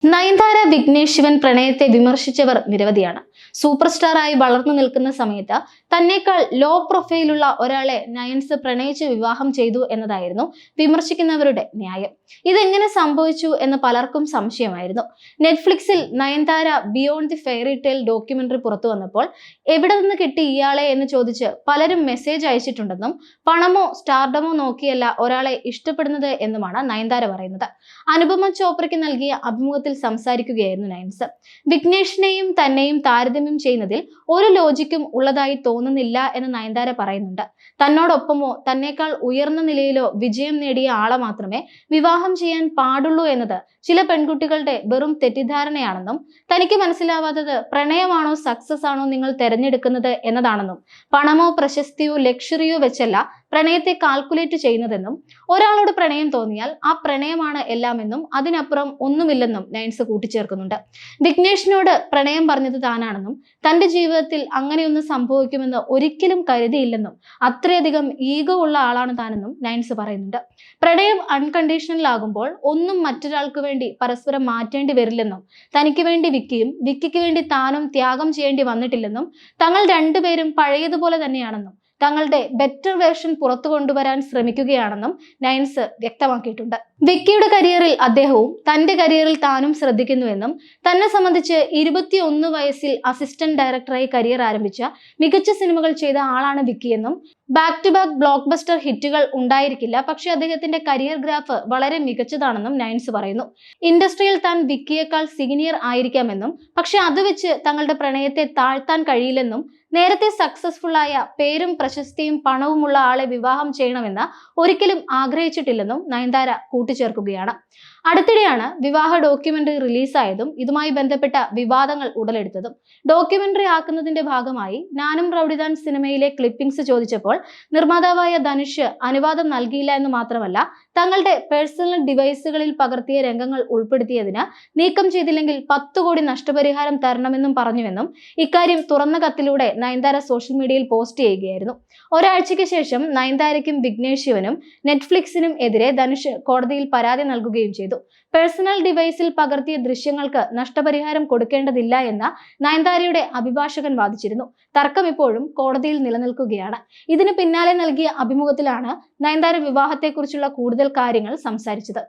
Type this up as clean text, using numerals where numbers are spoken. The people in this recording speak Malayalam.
നയൻതാര വിഘ്നേഷ് ശിവൻ പ്രണയത്തെ വിമർശിച്ചവർ നിരവധിയാണ്. സൂപ്പർ സ്റ്റാറായി വളർന്നു നിൽക്കുന്ന സമയത്ത് തന്നേക്കാൾ ലോ പ്രൊഫൈലുള്ള ഒരാളെ നയൻസ് പ്രണയിച്ച് വിവാഹം ചെയ്തു എന്നതായിരുന്നു വിമർശിക്കുന്നവരുടെ ന്യായം. ഇതെങ്ങനെ സംഭവിച്ചു എന്ന് പലർക്കും സംശയമായിരുന്നു. നെറ്റ്ഫ്ലിക്സിൽ Nayanthara beyond the fairy tale documentary പുറത്തു വന്നപ്പോൾ എവിടെ നിന്ന് കിട്ടി ഇയാളെ എന്ന് ചോദിച്ച് പലരും മെസ്സേജ് അയച്ചിട്ടുണ്ടെന്നും പണമോ സ്റ്റാർഡമോ നോക്കിയല്ല ഒരാളെ ഇഷ്ടപ്പെടുന്നത് എന്നുമാണ് നയൻതാര പറയുന്നത്. അനുപമ ചോപ്രയ്ക്ക് നൽകിയ അഭിമുഖത്തിൽ സംസാരിക്കുകയായിരുന്നു നയൻസ്. വിഘ്നേഷിനെയും തന്നെയും താരതമ്യം ചെയ്യുന്നതിൽ ഒരു ലോജിക്കും ഉള്ളതായി തോന്നുന്നില്ല എന്ന് നയൻതാര പറയുന്നുണ്ട്. തന്നോടൊപ്പമോ തന്നേക്കാൾ ഉയർന്ന നിലയിലോ വിജയം നേടിയ ആളെ മാത്രമേ വിവാഹം ചെയ്യാൻ പാടുള്ളൂ എന്നത് ചില പെൺകുട്ടികളുടെ വെറും തെറ്റിദ്ധാരണയാണെന്നും തനിക്ക് മനസ്സിലാവാത്തത് പ്രണയമാണോ സക്സസ് ആണോ നിങ്ങൾ തെരഞ്ഞെടുക്കുന്നത് എന്നതാണെന്നും പണമോ പ്രശസ്തിയോ ലക്ഷറിയോ വെച്ചല്ല പ്രണയത്തെ കാൽക്കുലേറ്റ് ചെയ്യുന്നതെന്നും ഒരാളോട് പ്രണയം തോന്നിയാൽ ആ പ്രണയമാണ് എല്ലാമെന്നും അതിനപ്പുറം ഒന്നുമില്ലെന്നും നയൻസ് കൂട്ടിച്ചേർക്കുന്നുണ്ട്. വിഘ്നേഷിനോട് പ്രണയം പറഞ്ഞത് താനാണെന്നും തന്റെ ജീവിതത്തിൽ അങ്ങനെയൊന്നും സംഭവിക്കുമെന്ന് ഒരിക്കലും കരുതിയില്ലെന്നും അത്രയധികം ഈഗോ ഉള്ള ആളാണ് താനെന്നും നയൻസ് പറയുന്നുണ്ട്. പ്രണയം അൺകണ്ടീഷണൽ ആകുമ്പോൾ ഒന്നും മറ്റൊരാൾക്ക് വേണ്ടി പരസ്പരം മാറ്റേണ്ടി വരില്ലെന്നും തനിക്ക് വേണ്ടി വിക്കിയും വിക്കിക്ക് വേണ്ടി താനും ത്യാഗം ചെയ്യേണ്ടി വന്നിട്ടില്ലെന്നും തങ്ങൾ രണ്ടുപേരും പഴയതുപോലെ തന്നെയാണെന്നും തങ്ങളുടെ ബെറ്റർ വേർഷൻ പുറത്തു കൊണ്ടുവരാൻ ശ്രമിക്കുകയാണെന്നും നയൻസ് വ്യക്തമാക്കിയിട്ടുണ്ട്. വിക്കിയുടെ കരിയറിൽ അദ്ദേഹവും തന്റെ കരിയറിൽ താനും ശ്രദ്ധിക്കുന്നുവെന്നും തന്നെ സംബന്ധിച്ച് 21 വയസ്സിൽ അസിസ്റ്റന്റ് ഡയറക്ടറായി കരിയർ ആരംഭിച്ച മികച്ച സിനിമകൾ ചെയ്ത ആളാണ് വിക്കിയെന്നും back to back blockbuster ഹിറ്റുകൾ ഉണ്ടായിരിക്കില്ല, പക്ഷെ അദ്ദേഹത്തിന്റെ കരിയർ ഗ്രാഫ് വളരെ മികച്ചതാണെന്നും നയൻസ് പറയുന്നു. ഇൻഡസ്ട്രിയിൽ താൻ വിക്കിയേക്കാൾ സീനിയർ ആയിരിക്കാമെന്നും പക്ഷെ അത് വെച്ച് തങ്ങളുടെ പ്രണയത്തെ താഴ്ത്താൻ കഴിയില്ലെന്നും നേരത്തെ സക്സസ്ഫുൾ ആയ പേരും പ്രശസ്തിയും പണവുമുള്ള ആളെ വിവാഹം ചെയ്യണമെന്ന് ഒരിക്കലും ആഗ്രഹിച്ചിട്ടില്ലെന്നും നയൻതാര കൂട്ടിച്ചേർക്കുകയാണ്. അടുത്തിടെയാണ് വിവാഹ ഡോക്യുമെന്ററി റിലീസായതും ഇതുമായി ബന്ധപ്പെട്ട വിവാദങ്ങൾ ഉടലെടുത്തതും. ഡോക്യുമെന്ററി ആക്കുന്നതിന്റെ ഭാഗമായി നാനും റൗഡിദാൻ സിനിമയിലെ ക്ലിപ്പിംഗ്സ് ചോദിച്ചപ്പോൾ നിർമ്മാതാവായ ധനുഷ് അനുവാദം നൽകിയില്ല എന്ന് മാത്രമല്ല തങ്ങളുടെ പേഴ്സണൽ ഡിവൈസുകളിൽ പകർത്തിയ രംഗങ്ങൾ ഉൾപ്പെടുത്തിയതിന് നീക്കം ചെയ്തില്ലെങ്കിൽ 10 കോടി നഷ്ടപരിഹാരം തരണമെന്നും പറഞ്ഞുവെന്നും ഇക്കാര്യം തുറന്ന കത്തിലൂടെ നയൻതാര സോഷ്യൽ മീഡിയയിൽ പോസ്റ്റ് ചെയ്യുകയായിരുന്നു. ഒരാഴ്ചയ്ക്ക് ശേഷം നയൻതാരയ്ക്കും വിഘ്നേഷ് ശിവനും നെറ്റ്ഫ്ലിക്സിനും എതിരെ ധനുഷ് കോടതിയിൽ പരാതി നൽകുകയും ചെയ്തു. പേഴ്സണൽ ഡിവൈസിൽ പകർത്തിയ ദൃശ്യങ്ങൾക്ക് നഷ്ടപരിഹാരം കൊടുക്കേണ്ടതില്ല എന്ന നയൻതാരയുടെ അഭിഭാഷകൻ വാദിച്ചിരുന്നു. തർക്കം ഇപ്പോഴും കോടതിയിൽ നിലനിൽക്കുകയാണ്. ഇതിന് പിന്നാലെ നൽകിയ അഭിമുഖത്തിലാണ് നയൻതാര വിവാഹത്തെക്കുറിച്ചുള്ള കൂടുതൽ കാര്യങ്ങൾ സംസാരിച്ചത്.